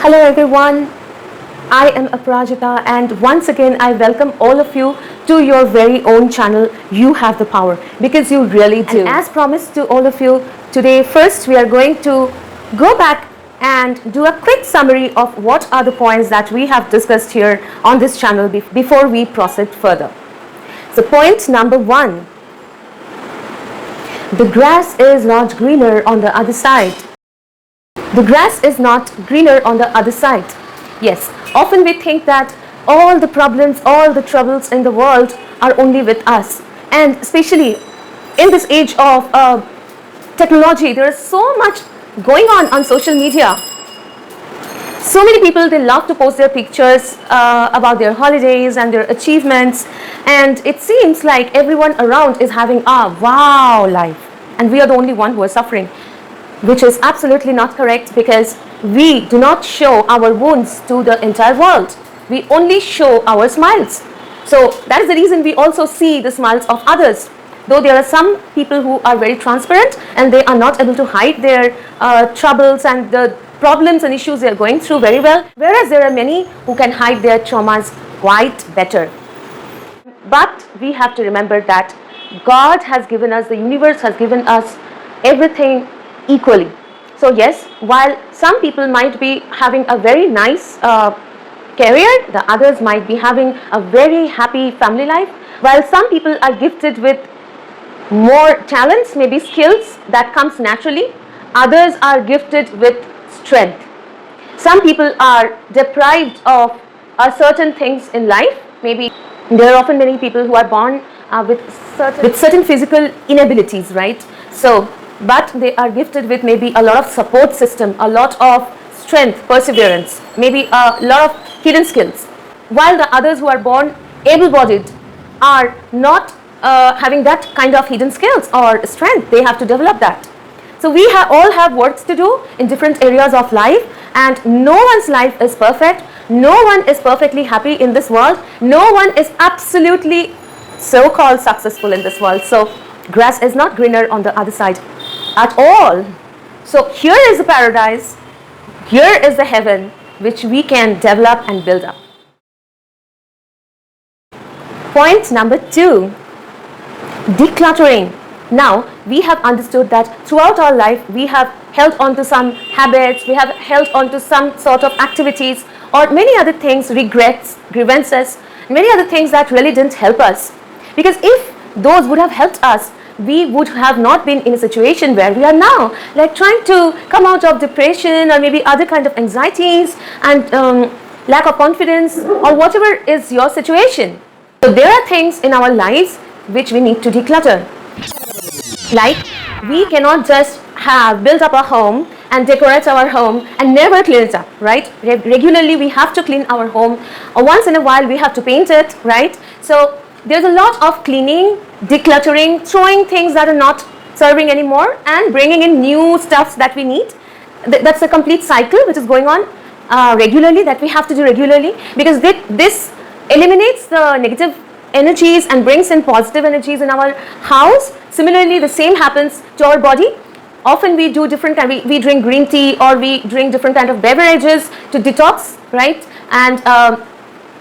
Hello everyone, I am Aparajita and once again I welcome all of you to your very own channel, You Have the Power, because you really do. And as promised to all of you, today first we are going to go back and do a quick summary of what are the points that we have discussed here on this channel before we proceed further. So point number 1, the grass is not greener on the other side. The grass is not greener on the other side. Yes, often we think that all the problems, all the troubles in the world are only with us. And especially in this age of technology, there is so much going on social media. So many people, they love to post their pictures about their holidays and their achievements. And it seems like everyone around is having a wow life. And we are the only one who are suffering, which is absolutely not correct, because we do not show our wounds to the entire world. We only show our smiles. So that is the reason we also see the smiles of others. Though there are some people who are very transparent and they are not able to hide their troubles and the problems and issues they are going through very well, whereas there are many who can hide their traumas quite better. But we have to remember that God has given us, the universe has given us everything equally. So yes, while some people might be having a very nice career, the others might be having a very happy family life. While some people are gifted with more talents, maybe skills that comes naturally, others are gifted with strength. Some people are deprived of certain things in life. Maybe there are often many people who are born with certain physical inabilities, right? So but they are gifted with maybe a lot of support system, a lot of strength, perseverance, maybe a lot of hidden skills. While the others who are born able-bodied are not having that kind of hidden skills or strength. They have to develop that. So we all have works to do in different areas of life, and no one's life is perfect. No one is perfectly happy in this world. No one is absolutely so-called successful in this world. So grass is not greener on the other side at all. So here is the paradise, here is the heaven which we can develop and build up. Point number 2, decluttering. Now we have understood that throughout our life we have held on to some habits, we have held on to some sort of activities or many other things, regrets, grievances, many other things that really didn't help us. Because if those would have helped us, we would have not been in a situation where we are now, like trying to come out of depression or maybe other kind of anxieties and lack of confidence or whatever is your situation. So there are things in our lives which we need to declutter. Like we cannot just have built up a home and decorate our home and never clean it up, right? Regularly we have to clean our home, or once in a while we have to paint it, right? So there's a lot of cleaning, decluttering, throwing things that are not serving anymore and bringing in new stuffs that we need. That's a complete cycle which is going on regularly, that we have to do regularly, because this eliminates the negative energies and brings in positive energies in our house. Similarly, the same happens to our body. Often we do different kind, we drink green tea or we drink different kind of beverages to detox, right? And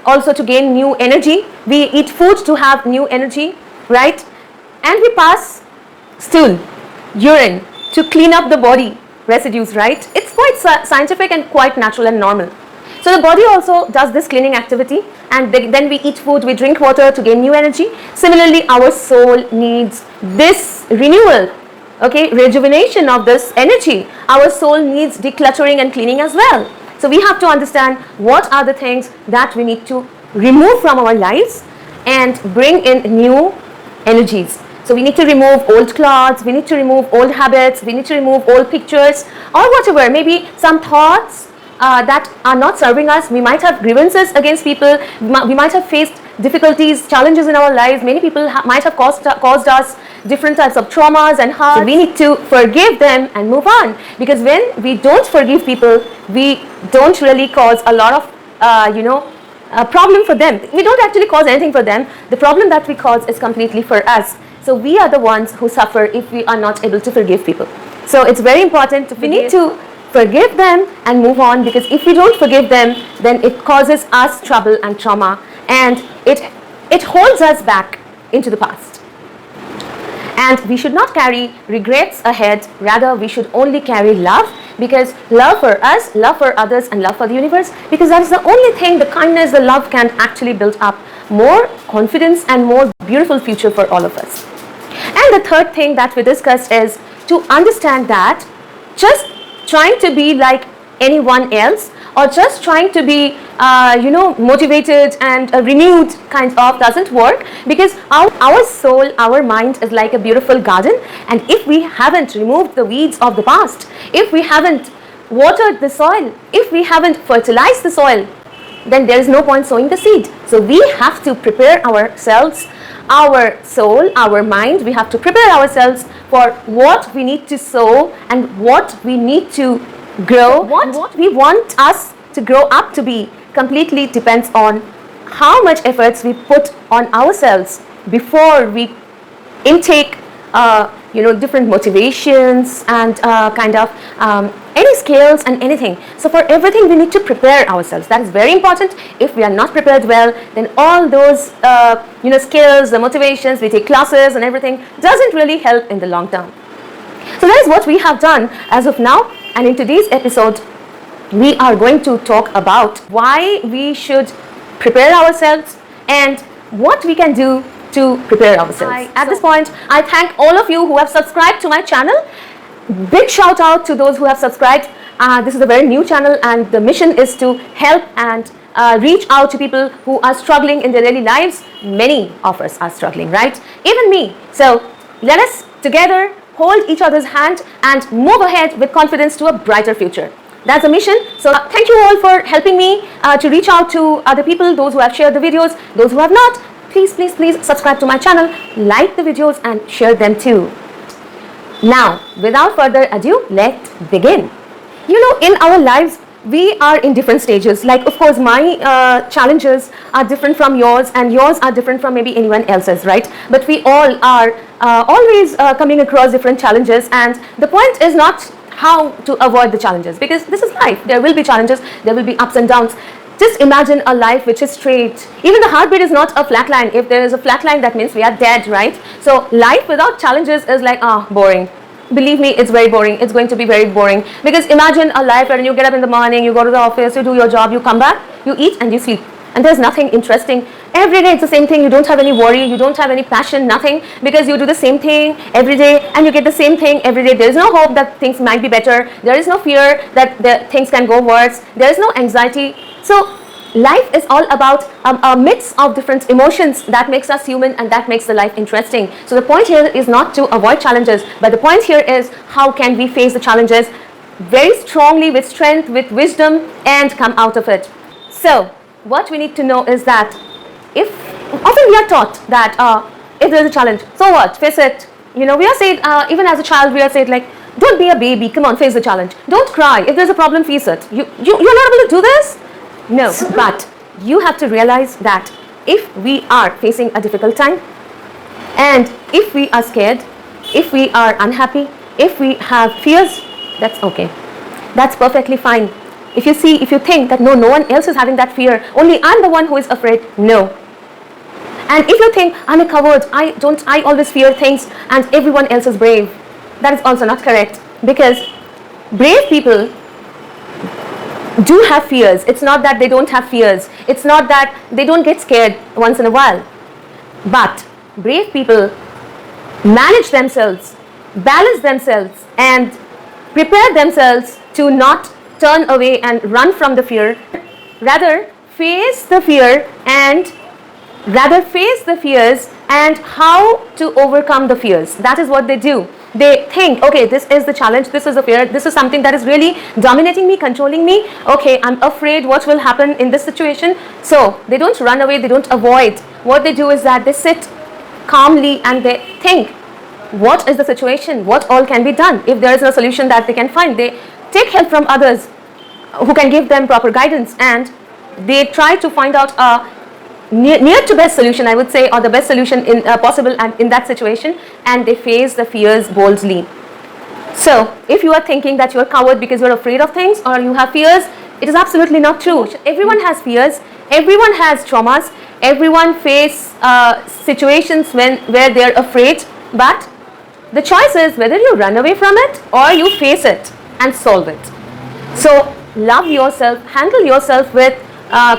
also to gain new energy. We eat food to have new energy, right? And we pass stool, urine to clean up the body residues, right? It's quite scientific and quite natural and normal. So the body also does this cleaning activity, and then we eat food, we drink water to gain new energy. Similarly, our soul needs this renewal, okay, rejuvenation of this energy. Our soul needs decluttering and cleaning as well. So we have to understand what are the things that we need to remove from our lives and bring in new energies. So we need to remove old clothes, we need to remove old habits, we need to remove old pictures or whatever, maybe some thoughts that are not serving us. We might have grievances against people, we might have faced difficulties, challenges in our lives. Many people might have caused us different types of traumas and harm. So we need to forgive them and move on, because when we don't forgive people, we don't really cause a lot of a problem for them. We don't actually cause anything for them. The problem that we cause is completely for us. So we are the ones who suffer if we are not able to forgive people. So it's very important to forgive. We need to forgive them and move on, because if we don't forgive them, then it causes us trouble and trauma, and it holds us back into the past. And we should not carry regrets ahead, rather we should only carry love, because love for us, love for others, and love for the universe, because that is the only thing, the kindness, the love can actually build up more confidence and more beautiful future for all of us. And the third thing that we discussed is to understand that just trying to be like anyone else, or just trying to be motivated and renewed kind of doesn't work, because our soul, our mind is like a beautiful garden, and if we haven't removed the weeds of the past, if we haven't watered the soil, if we haven't fertilized the soil, then there is no point sowing the seed. So we have to prepare ourselves, our soul, our mind, we have to prepare ourselves for what we need to sow and what we need to grow. What we want us to grow up to be completely depends on how much efforts we put on ourselves before we intake different motivations and any skills and anything. So for everything we need to prepare ourselves. That is very important. If we are not prepared well, then all those skills, the motivations, we take classes and everything doesn't really help in the long term. So that is what we have done as of now, and in today's episode we are going to talk about why we should prepare ourselves and what we can do to prepare ourselves. At this point, I thank all of you who have subscribed to my channel. Big shout out to those who have subscribed. This is a very new channel, and the mission is to help and reach out to people who are struggling in their daily lives. Many of us are struggling, right? Even me. So let us together hold each other's hand and move ahead with confidence to a brighter future. That's the mission. So thank you all for helping me to reach out to other people, those who have shared the videos, those who have not. Please subscribe to my channel, like the videos and share them too. Now, without further ado, let's begin. In our lives, we are in different stages. Like, of course, my challenges are different from yours, and yours are different from maybe anyone else's, right? But we all are always coming across different challenges, and the point is not how to avoid the challenges, because this is life. There will be challenges, there will be ups and downs. Just imagine a life which is straight. Even the heartbeat is not a flat line. If there is a flat line, that means we are dead, right? So life without challenges is like, boring. Believe me, it's very boring. It's going to be very boring. Because imagine a life where you get up in the morning, you go to the office, you do your job, you come back, you eat and you sleep. And there's nothing interesting. Every day it's the same thing. You don't have any worry, you don't have any passion, nothing, because you do the same thing every day and you get the same thing every day. There is no hope that things might be better. There is no fear that things can go worse. There is no anxiety. So life is all about a mix of different emotions that makes us human, and that makes the life interesting. So the point here is not to avoid challenges, but the point here is how can we face the challenges very strongly, with strength, with wisdom, and come out of it. So what we need to know is that often we are taught that if there is a challenge, so what, face it. We are said, even as a child, we are said like, don't be a baby, come on, face the challenge. Don't cry, if there's a problem, face it. You're not able to do this? No, but you have to realize that if we are facing a difficult time, and if we are scared, if we are unhappy, if we have fears, that's okay. That's perfectly fine. If you think that no one else is having that fear, only I'm the one who is afraid, no. And if you think I'm a coward, I always fear things and everyone else is brave, that is also not correct, because brave people do have fears. It's not that they don't have fears. It's not that they don't get scared once in a while. But brave people manage themselves, balance themselves, and prepare themselves to not turn away and run from the fear. Rather face the fears and how to overcome the fears. That is what they do. They think, okay, this is the challenge, this is the fear, this is something that is really dominating me, controlling me. Okay, I'm afraid what will happen in this situation. So they don't run away, they don't avoid. What they do is that they sit calmly and they think, what is the situation? What all can be done? If there is no solution that they can find, they take help from others who can give them proper guidance, and they try to find out a near to best solution, I would say, or the best solution possible and in that situation, and they face the fears boldly. So, if you are thinking that you are coward because you are afraid of things or you have fears, it is absolutely not true. Everyone has fears, everyone has traumas, everyone faces situations where they are afraid, but the choice is whether you run away from it or you face it and solve it. So, love yourself, handle yourself with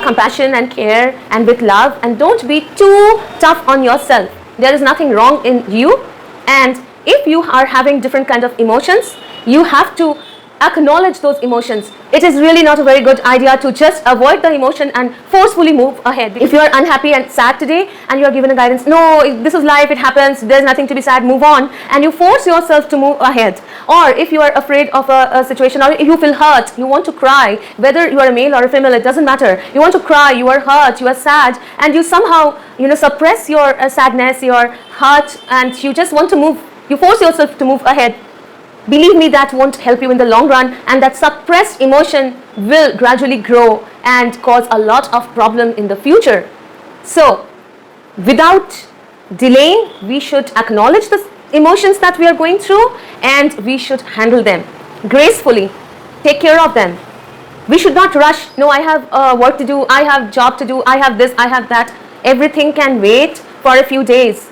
compassion and care and with love, and don't be too tough on yourself. There is nothing wrong in you, and if you are having different kind of emotions, you have to acknowledge those emotions. It is really not a very good idea to just avoid the emotion and forcefully move ahead. If you are unhappy and sad today and you are given a guidance, no, this is life, it happens, there's nothing to be sad, move on, and you force yourself to move ahead. Or if you are afraid of a situation, or if you feel hurt, you want to cry, whether you are a male or a female, it doesn't matter. You want to cry, you are hurt, you are sad, and you somehow suppress your sadness, your hurt, and you just want to move. You force yourself to move ahead. Believe me, that won't help you in the long run, and that suppressed emotion will gradually grow and cause a lot of problem in the future. So, without delaying, we should acknowledge the emotions that we are going through, and we should handle them gracefully, take care of them. We should not rush. No, I have work to do, I have job to do, I have this, I have that. Everything can wait for a few days.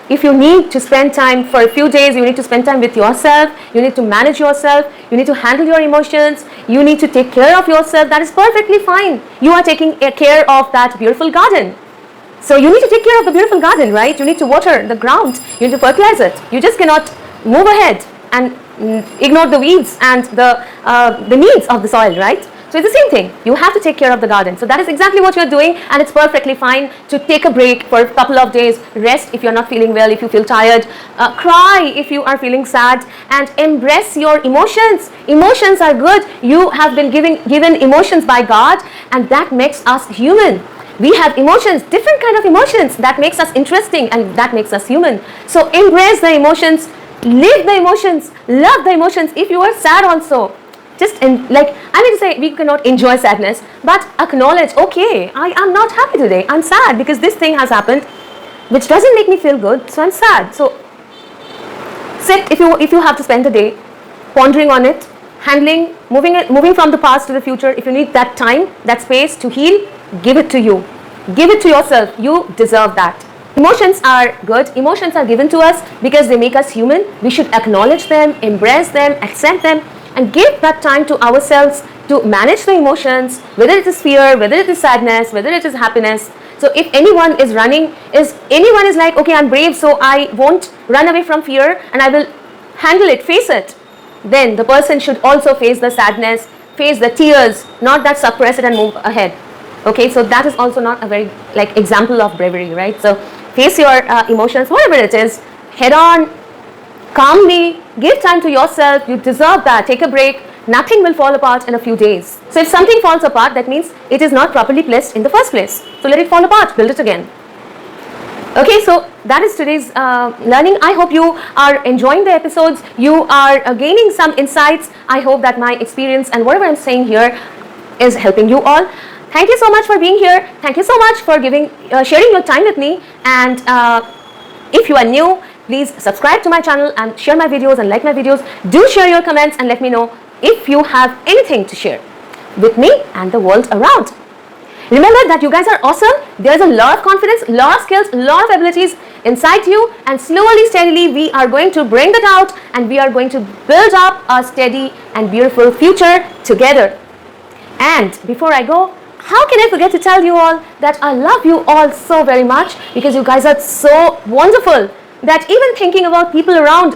If you need to spend time for a few days, you need to spend time with yourself, you need to manage yourself, you need to handle your emotions, you need to take care of yourself. That is perfectly fine. You are taking care of that beautiful garden. So you need to take care of the beautiful garden, right? You need to water the ground, you need to fertilize it. You just cannot move ahead and ignore the weeds and the needs of the soil, right? So it's the same thing. You have to take care of the garden. So that is exactly what you're doing, and it's perfectly fine to take a break for a couple of days, rest if you're not feeling well, if you feel tired, cry if you are feeling sad, and embrace your emotions. Emotions are good. You have been given emotions by God, and that makes us human. We have emotions, different kind of emotions, that makes us interesting and that makes us human. So embrace the emotions, live the emotions, love the emotions. If you are sad also, I mean to say, we cannot enjoy sadness, but acknowledge, okay, I am not happy today, I'm sad because this thing has happened which doesn't make me feel good, so I'm sad. So sit, if you have to spend a day pondering on it, handling, moving from the past to the future. If you need that time, that space to heal, give it to you, give it to yourself. You deserve that. Emotions are good. Emotions are given to us because they make us human. We should acknowledge them, embrace them, accept them, and give that time to ourselves to manage the emotions, whether it is fear, whether it is sadness, whether it is happiness. So if anyone is like, okay, I'm brave, so I won't run away from fear and I will handle it, face it, then the person should also face the sadness, face the tears, not that suppress it and move ahead. Okay, so that is also not a very example of bravery, right? So face your emotions, whatever it is, head on, calmly, give time to yourself. You deserve that. Take a break. Nothing will fall apart in a few days. So if something falls apart, that means it is not properly placed in the first place. So let it fall apart, build it again. Okay, so that is today's learning. I hope you are enjoying the episodes. You are gaining some insights. I hope that my experience and whatever I'm saying here is helping you all. Thank you so much for being here. Thank you so much for sharing your time with me. And if you are new, please subscribe to my channel and share my videos and like my videos. Do share your comments and let me know if you have anything to share with me and the world around. Remember that you guys are awesome. There's a lot of confidence, a lot of skills, a lot of abilities inside you, and slowly, steadily, we are going to bring that out and we are going to build up a steady and beautiful future together. And before I go, how can I forget to tell you all that I love you all so very much, because you guys are so wonderful that even thinking about people around,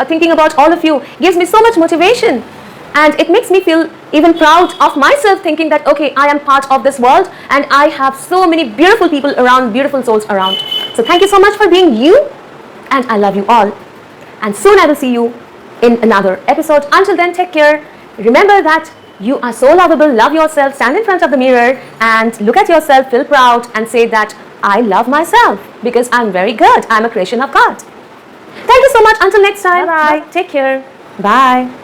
thinking about all of you gives me so much motivation, and it makes me feel even proud of myself, thinking that okay, I am part of this world and I have so many beautiful people around, beautiful souls around. So thank you so much for being you, and I love you all, and soon I will see you in another episode. Until then, take care. Remember that you are so lovable. Love yourself. Stand in front of the mirror and look at yourself, feel proud, and say that I love myself because I'm very good. I'm a creation of God. Thank you so much. Until next time. Bye-bye. Take care. Bye.